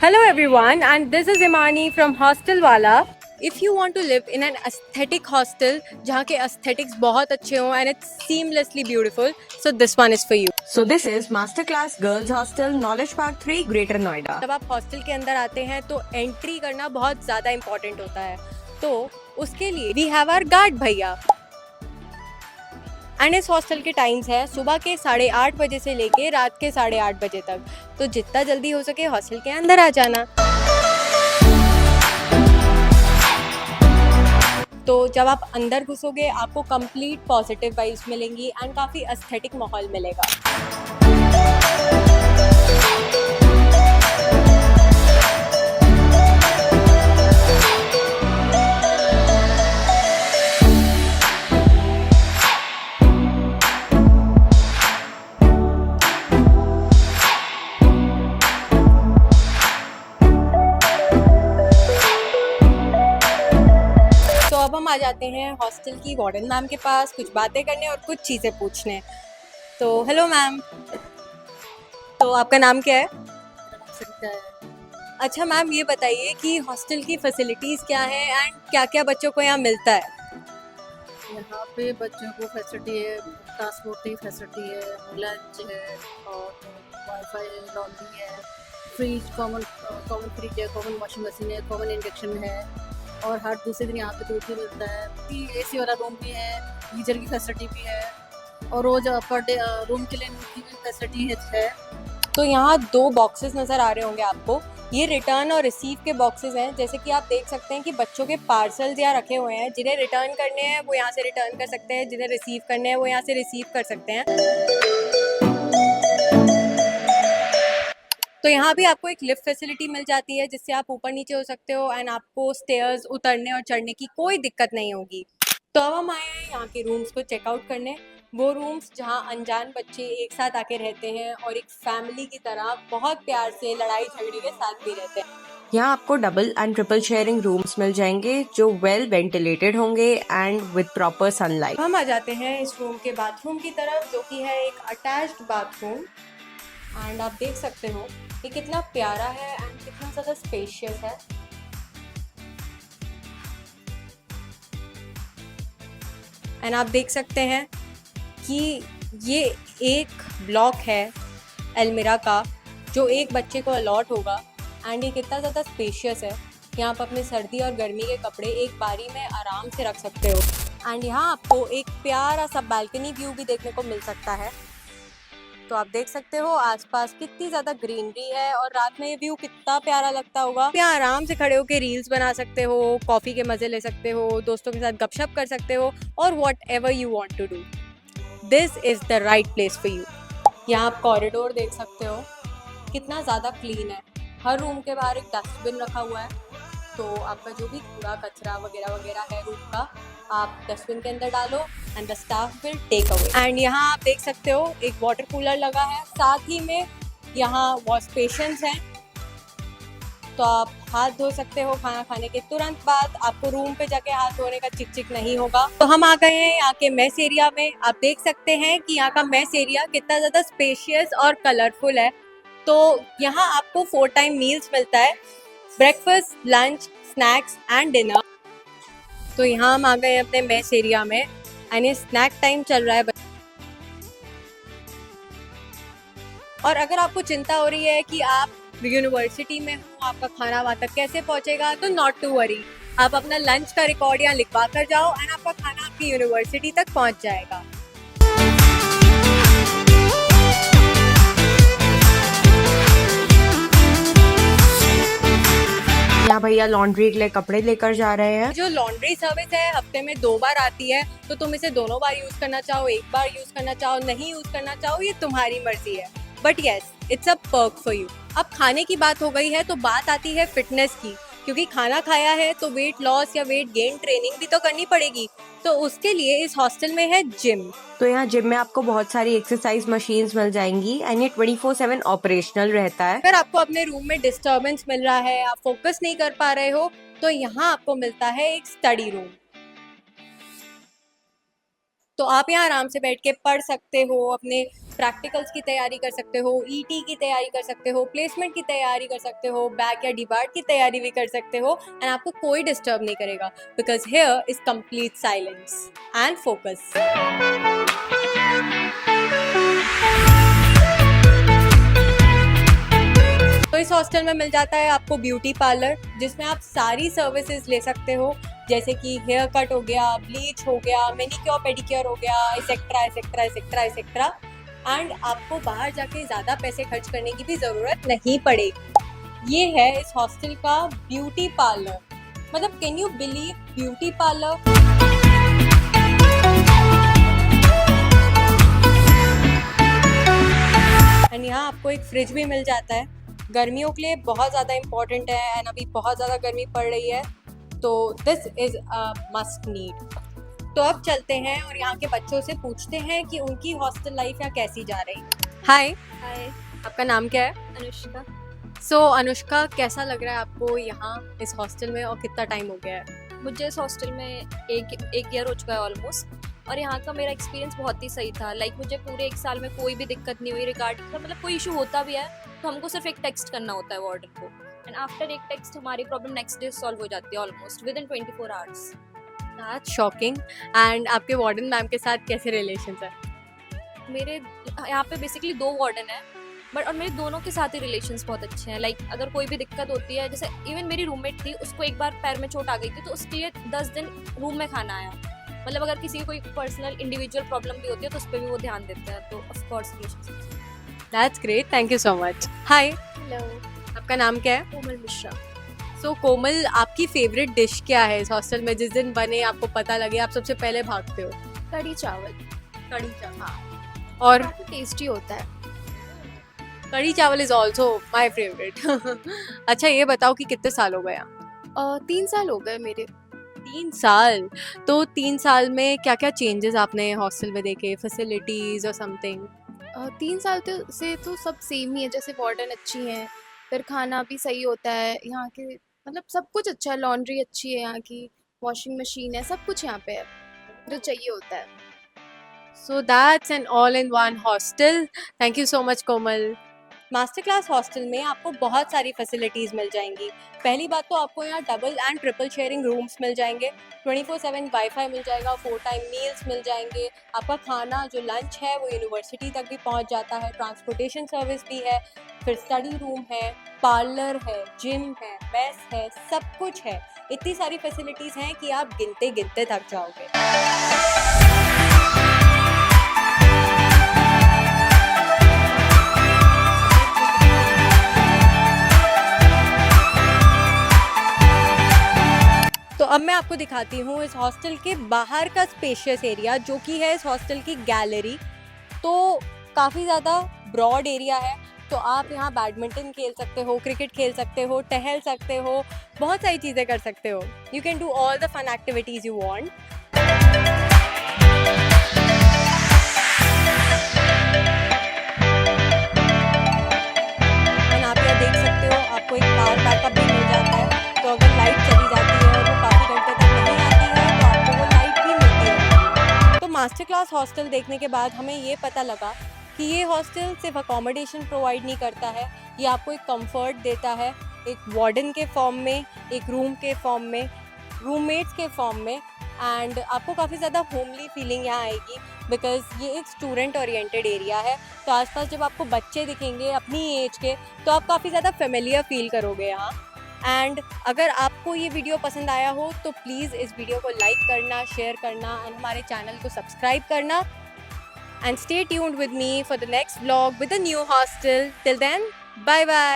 Hello everyone, and this is Imani from Hostel Wala. If you want to live in an aesthetic hostel जहाँ के aesthetics बहुत अच्छे हों and it's seamlessly beautiful, so this one is for you. So this is Masterclass Girls Hostel, Knowledge Park 3, Greater Noida. जब आप hostel के अंदर आते हैं तो एंट्री करना बहुत ज़्यादा इम्पोर्टेंट होता है, तो उसके लिए वी हैव आवर गार्ड भैया। एंड इस हॉस्टल के टाइम्स है सुबह के 8:30 बजे से लेके रात के 8:30 बजे तक, तो जितना जल्दी हो सके हॉस्टल के अंदर आ जाना। तो जब आप अंदर घुसोगे आपको कंप्लीट पॉजिटिव वाइब्स मिलेंगी एंड काफ़ी एस्थेटिक माहौल मिलेगा। तो अब हम आ जाते हैं हॉस्टल की वार्डन मैम के पास कुछ बातें करने और कुछ चीज़ें पूछने। तो हेलो मैम, तो आपका नाम क्या है? अच्छा मैम, ये बताइए कि हॉस्टल की फैसिलिटीज़ क्या है एंड क्या क्या बच्चों को यहाँ मिलता है? यहाँ पे बच्चों को फैसिलिटी है, ट्रांसपोर्ट की फैसिलिटी है, लंच है और वाईफाई है, लॉन्ड्री है, फ्रिज कॉमन फ्रिज है, कॉमन वॉशिंग मशीन है, कॉमन इंडक्शन है और हर दूसरे दिन यहाँ पे दूध भी मिलता है। AC वाला रूम भी है, गीजर की फैसिलिटी भी है और रोज़ पर डे रूम के लिए की भी फैसिलिटी है। तो यहाँ 2 बॉक्सेस नज़र आ रहे होंगे आपको, ये रिटर्न और रिसीव के बॉक्सेस हैं। जैसे कि आप देख सकते हैं कि बच्चों के पार्सल्स यहाँ रखे हुए हैं, जिन्हें रिटर्न करने हैं वो यहाँ से रिटर्न कर सकते हैं, जिन्हें रिसीव करने हैं वो यहाँ से रिसीव कर सकते हैं। तो यहाँ भी आपको एक लिफ्ट फैसिलिटी मिल जाती है जिससे आप ऊपर नीचे हो सकते हो एंड आपको स्टेयर्स उतरने और चढ़ने की कोई दिक्कत नहीं होगी। तो अब हम आए हैं यहाँ के रूम्स को चेकआउट करने, वो रूम्स जहाँ अनजान बच्चे एक साथ आके रहते हैं और एक फैमिली की तरह बहुत प्यार से लड़ाई झगड़े के साथ भी रहते हैं। यहाँ आपको double and triple sharing rooms मिल जाएंगे जो वेल वेंटिलेटेड होंगे एंड विद प्रॉपर सनलाइट। हम आ जाते हैं इस रूम के बाथरूम की तरफ, जो कि है एक अटैच्ड बाथरूम एंड आप देख सकते हो ये कितना प्यारा है एंड कितना ज़्यादा स्पेशियस है। एंड आप देख सकते हैं कि ये एक ब्लॉक है एलमिरा का जो एक बच्चे को अलॉट होगा एंड ये कितना ज़्यादा स्पेशियस है। यहाँ आप अपने सर्दी और गर्मी के कपड़े एक बारी में आराम से रख सकते हो एंड यहाँ आपको एक प्यारा सा बालकनी व्यू भी देखने को मिल सकता है। तो आप देख सकते हो आसपास कितनी ज़्यादा ग्रीनरी है और रात में ये व्यू कितना प्यारा लगता होगा। यहाँ आराम से खड़े होकर रील्स बना सकते हो, कॉफ़ी के मज़े ले सकते हो, दोस्तों के साथ गपशप कर सकते हो और whatever you want to do, this is the right place for you. यहाँ आप कॉरिडोर देख सकते हो कितना ज़्यादा क्लीन है। हर रूम के बाहर एक डस्टबिन रखा हुआ है, तो आपका जो भी कूड़ा कचरा वगैरह वगैरह है रूम का आप डस्टबिन के अंदर डालो and the staff will take away. And यहाँ आप देख सकते हो एक वाटर कूलर लगा है, साथ ही में यहाँ वॉश बेसिन्स हैं, तो आप हाथ धो सकते हो खाना खाने के तुरंत बाद। आपको रूम पे जाके हाथ धोने का चिक चिक नहीं होगा। तो हम आ गए हैं यहाँ के मेस एरिया में। आप देख सकते हैं कि यहाँ का मेस एरिया कितना ज़्यादा स्पेशियस और कलरफुल है। तो यहाँ आपको 4 टाइम मील्स मिलता है, breakfast, lunch, snacks and dinner. तो यहाँ हम आ गए अपने मेस एरिया में एंड ये स्नैक टाइम चल रहा है। और अगर आपको चिंता हो रही है कि आप यूनिवर्सिटी में हो, आपका खाना वहाँ तक कैसे पहुँचेगा, तो नॉट टू वरी, आप अपना लंच का रिकॉर्ड यहाँ लिखवा कर जाओ एंड आपका खाना आपकी यूनिवर्सिटी तक पहुँच जाएगा। यहाँ भैया लॉन्ड्री के लिए कपड़े लेकर जा रहे हैं। जो लॉन्ड्री सर्विस है हफ्ते में 2 बार आती है, तो तुम इसे दोनों बार यूज करना चाहो, एक बार यूज करना चाहो, नहीं यूज करना चाहो, ये तुम्हारी मर्जी है, but yes it's a perk for you. अब खाने की बात हो गई है तो बात आती है फिटनेस की, क्योंकि खाना खाया है तो वेट लॉस या वेट गेन ट्रेनिंग भी तो करनी पड़ेगी। तो उसके लिए इस हॉस्टल में है जिम। तो यहाँ जिम में आपको बहुत सारी एक्सरसाइज मशीन्स मिल जाएंगी एंड ये 24/7 ऑपरेशनल रहता है। अगर आपको अपने रूम में डिस्टर्बेंस मिल रहा है, आप फोकस नहीं कर पा रहे हो, तो यहाँ आपको मिलता है एक स्टडी रूम। तो आप यहाँ आराम से बैठ के पढ़ सकते हो, अपने प्रैक्टिकल्स की तैयारी कर सकते हो, ईटी की तैयारी कर सकते हो, प्लेसमेंट की तैयारी कर सकते हो, बैक या डिबार्ट की तैयारी भी कर सकते हो, एंड आपको कोई डिस्टर्ब नहीं करेगा because here is complete silence and focus. तो इस हॉस्टल में मिल जाता है आपको ब्यूटी पार्लर, जिसमें आप सारी सर्विसेज ले सकते हो, जैसे कि हेयर कट हो गया, ब्लीच हो गया, मैनिक्योर पेडिक्योर हो गया, etcetera etcetera etcetera etcetera. And आपको बाहर जाके ज़्यादा पैसे खर्च करने की भी ज़रूरत नहीं पड़ेगी। ये है इस हॉस्टल का ब्यूटी पार्लर। मतलब can you believe, beauty parlour. And यहाँ आपको एक फ्रिज भी मिल जाता है, गर्मियों के लिए बहुत ज़्यादा इम्पॉर्टेंट है, एंड अभी बहुत ज़्यादा गर्मी पड़ रही है, तो this is a must need. तो अब चलते हैं और यहाँ के बच्चों से पूछते हैं कि उनकी हॉस्टल लाइफ यहाँ कैसी जा रही है। हाय, हाय, आपका नाम क्या है? अनुष्का। सो अनुष्का, कैसा लग रहा है आपको यहाँ इस हॉस्टल में और कितना टाइम हो गया है? मुझे इस हॉस्टल में एक ईयर हो चुका है ऑलमोस्ट, और यहाँ का मेरा एक्सपीरियंस बहुत ही सही था। लाइक मुझे पूरे 1 साल में कोई भी दिक्कत नहीं हुई रिगार्ड, मतलब कोई इशू होता भी है तो हमको सिर्फ एक टेक्स्ट करना होता है वार्डन को, एंड आफ्टर एक टेक्स्ट हमारी प्रॉब्लम नेक्स्ट डे सॉल्व हो जाती है almost with in 24 hours. That's shocking. And आपके वार्डन मैम के साथ कैसे रिलेशंस है? मेरे यहाँ पे बेसिकली 2 वार्डन है, बट और मेरे दोनों के साथ ही रिलेशंस बहुत अच्छे हैं। लाइक अगर कोई भी दिक्कत होती है, जैसे इवन मेरी रूममेट थी, उसको एक बार पैर में चोट आ गई थी, तो उसके लिए 10 दिन रूम में खाना आया। मतलब अगर किसी की कोई पर्सनल इंडिविजुअल प्रॉब्लम भी होती है तो उस पर भी वो ध्यान देते हैं, तो of course relations. That's great, thank you so much. Hi, hello, आपका नाम क्या है? कोमल मिश्रा। सो कोमल, आपकी फेवरेट डिश क्या है इस हॉस्टल में? जिस दिन बने आपको पता लगे आप सबसे पहले भागते हो। कढ़ी चावल। कढ़ी चावल। हाँ, और काफी टेस्टी होता है। कढ़ी चावल इज ऑल्सो माई फेवरेट। अच्छा, ये बताओ कि कितने साल हो गए यहाँ? 3 साल हो गए मेरे। 3 साल। तो 3 साल में क्या क्या चेंजेस आपने हॉस्टल में देखे, फैसिलिटीज और समथिंग? 3 साल से तो सब सेम ही है, जैसे वार्डन अच्छी है, फिर खाना भी सही होता है यहाँ के, मतलब सब कुछ अच्छा है। लॉन्ड्री अच्छी है यहाँ की, वॉशिंग मशीन है, सब कुछ यहाँ पे है जो चाहिए होता है। So that's an all in one hostel. Thank you so much Komal. Master class hostel में आपको बहुत सारी फैसिलिटीज़ मिल जाएंगी। पहली बात तो आपको यहाँ double and triple sharing rooms मिल जाएंगे, 24/7 वाईफाई मिल जाएगा, 4 टाइम मील्स मिल जाएंगे, आपका खाना जो लंच है वो यूनिवर्सिटी तक भी पहुँच जाता है, ट्रांसपोर्टेशन सर्विस भी है, फिर स्टडी रूम है, पार्लर है, जिम है, मेस है, सब कुछ है। इतनी सारी फैसिलिटीज़ हैं कि आप गिनते गिनते थक जाओगे। तो अब मैं आपको दिखाती हूँ इस हॉस्टल के बाहर का स्पेशियस एरिया, जो कि है इस हॉस्टल की गैलरी। तो काफ़ी ज़्यादा ब्रॉड एरिया है, तो आप यहाँ बैडमिंटन खेल सकते हो, क्रिकेट खेल सकते हो, टहल सकते हो, बहुत सारी चीज़ें कर सकते हो। You can do all the fun activities you want. आप यहाँ देख सकते हो, आपको एक पावर बैकअप भी मिल जाता है, तो अगर लाइट चली जाती है और वो काफ़ी घंटे तक नहीं आती है तो आपको वो लाइट भी मिलती है। तो मास्टर क्लास हॉस्टल देखने के बाद हमें ये पता लगा कि ये हॉस्टल सिर्फ अकोमोडेशन प्रोवाइड नहीं करता है, ये आपको एक कंफर्ट देता है, एक वार्डन के फॉर्म में, एक रूम के फॉर्म में, रूममेट्स के फॉर्म में, एंड आपको काफ़ी ज़्यादा होमली फीलिंग यहाँ आएगी बिकॉज ये एक स्टूडेंट ओरिएंटेड एरिया है। तो आसपास जब आपको बच्चे दिखेंगे अपनी एज के तो आप काफ़ी ज़्यादा फेमिलियर फील करोगे यहाँ। एंड अगर आपको ये वीडियो पसंद आया हो तो प्लीज़ इस वीडियो को लाइक करना, शेयर करना एंड हमारे चैनल को सब्सक्राइब करना। And stay tuned with me for the next vlog with a new hostel. Till then, bye bye.